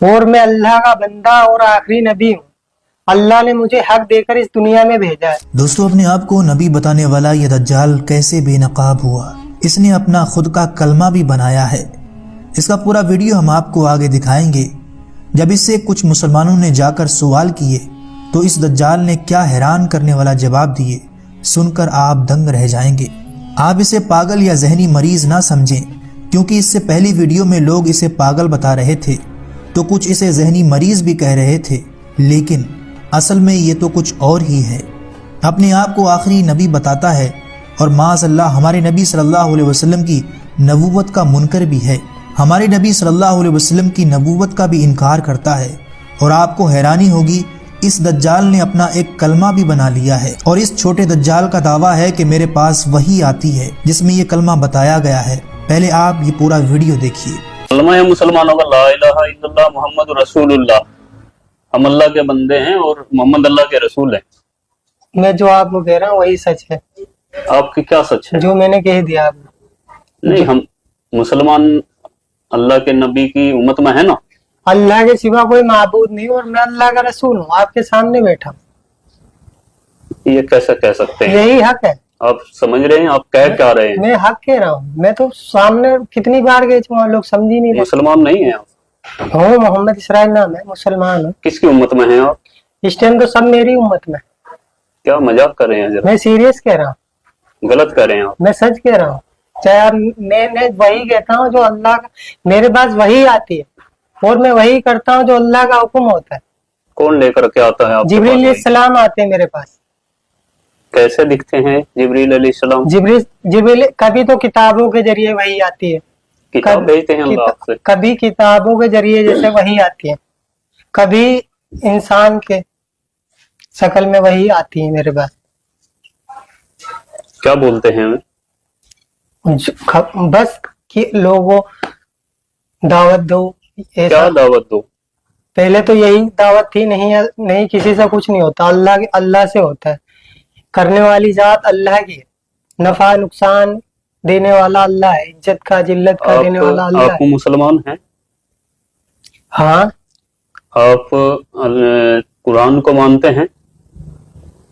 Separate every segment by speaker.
Speaker 1: اور میں اللہ کا بندہ اور آخری نبی ہوں. اللہ نے مجھے حق دے کر اس دنیا میں بھیجا ہے.
Speaker 2: دوستو، اپنے آپ کو نبی بتانے والا یہ دجال کیسے بے نقاب ہوا؟ اس نے اپنا خود کا کلمہ بھی بنایا ہے. اس کا پورا ویڈیو ہم آپ کو آگے دکھائیں گے. جب اس سے کچھ مسلمانوں نے جا کر سوال کیے تو اس دجال نے کیا حیران کرنے والا جواب دیے، سن کر آپ دنگ رہ جائیں گے. آپ اسے پاگل یا ذہنی مریض نہ سمجھیں، کیونکہ اس سے پہلی ویڈیو میں لوگ اسے پاگل بتا رہے تھے تو کچھ اسے ذہنی مریض بھی کہہ رہے تھے، لیکن اصل میں یہ تو کچھ اور ہی ہے. اپنے آپ کو آخری نبی بتاتا ہے اور معاذ اللہ ہمارے نبی صلی اللہ علیہ وسلم کی نبوت کا منکر بھی ہے. ہمارے نبی صلی اللہ علیہ وسلم کی نبوت کا بھی انکار کرتا ہے. اور آپ کو حیرانی ہوگی، اس دجال نے اپنا ایک کلمہ بھی بنا لیا ہے. اور اس چھوٹے دجال کا دعویٰ ہے کہ میرے پاس وحی آتی ہے جس میں یہ کلمہ بتایا گیا ہے. پہلے آپ یہ پورا ویڈیو دیکھیے.
Speaker 3: کلمہ ہے مسلمانوں کا لا الہ الا اللہ محمد رسول اللہ. ہم اللہ کے بندے ہیں اور محمد اللہ کے رسول ہیں.
Speaker 1: میں جو آپ کو کہہ رہا ہوں وہی سچ ہے.
Speaker 3: آپ کی کیا سچ ہے؟
Speaker 1: جو میں نے کہہ دیا آپ نے.
Speaker 3: نہیں، ہم مسلمان اللہ کے نبی کی امت میں ہے نا.
Speaker 1: اللہ کے سوا کوئی معبود نہیں اور میں اللہ کا رسول ہوں، آپ کے سامنے بیٹھا ہوں.
Speaker 3: یہ کیسے کہہ سکتے ہیں؟
Speaker 1: یہی حق ہے.
Speaker 3: آپ سمجھ رہے ہیں آپ کہہ کیا رہے ہیں؟
Speaker 1: میں حق کہہ رہا ہوں. میں تو سامنے کتنی بار گئے تھے، لوگ سمجھ ہی نہیں رہے.
Speaker 3: مسلمان نہیں ہیں آپ؟
Speaker 1: ہوں، محمد اسرائیل نام ہے، مسلمان ہوں.
Speaker 3: کس کی امت میں ہیں آپ؟
Speaker 1: اس ٹائم تو سب میری امت میں.
Speaker 3: کیا مذاق کر رہے ہیں؟ ذرا
Speaker 1: میں سیریس کہہ رہا ہوں.
Speaker 3: غلط کر رہے ہیں آپ.
Speaker 1: میں سچ کہہ رہا ہوں. چاہے آپ میں وہی کہتا ہوں جو اللہ کا، میرے پاس وہی آتی ہے اور میں وہی کرتا ہوں جو اللہ کا حکم ہوتا ہے.
Speaker 3: کون لے کر کے آتا ہے آپ کے
Speaker 1: جبریل
Speaker 3: پاس؟
Speaker 1: علیہ السلام آتے ہیں میرے پاس.
Speaker 3: کیسے دکھتے ہیں جبریل علیہ السلام؟
Speaker 1: جبریل کبھی تو کتابوں کے ذریعے وہی آتی ہے.
Speaker 3: کتاب بھیجتے ہیں اللہ آپ سے؟
Speaker 1: کبھی کتابوں کے ذریعے جیسے وہی آتی ہے، کبھی انسان کے شکل میں وہی آتی ہے میرے پاس.
Speaker 3: کیا بولتے ہیں؟
Speaker 1: بس کہ لوگوں دعوت دو.
Speaker 3: کیا دعوت دو؟
Speaker 1: پہلے تو یہی دعوت تھی، نہیں کسی سے کچھ نہیں ہوتا، اللہ سے ہوتا ہے. کرنے والی ذات اللہ کی ہے، نفع نقصان دینے والا اللہ ہے، عزت کا ذلت کا دینے والا اللہ ہے.
Speaker 3: آپ مسلمان ہیں؟
Speaker 1: ہاں.
Speaker 3: آپ قرآن کو مانتے ہیں؟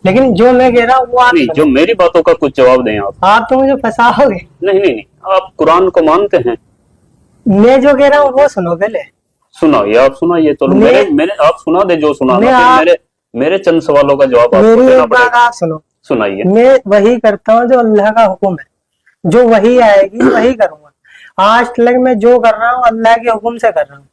Speaker 1: لیکن جو میں کہہ رہا ہوں وہ آپ
Speaker 3: جو میری باتوں کا کچھ جواب دیں
Speaker 1: آپ تو مجھے پھنساؤ گے.
Speaker 3: نہیں، آپ قرآن کو مانتے ہیں؟
Speaker 1: میں جو کہہ رہا ہوں وہ سنو پہلے.
Speaker 3: سنائیے، آپ سنائیے تو آپ سنا دے جو سنانا. میرے چند سوالوں کا جواب آپ کو دینا پڑے گا.
Speaker 1: آپ سنو.
Speaker 3: سنائیے.
Speaker 1: میں وہی کرتا ہوں جو اللہ کا حکم ہے، جو وہی آئے گی وہی کروں گا. آج تک میں جو کر رہا ہوں اللہ کے حکم سے کر رہا ہوں.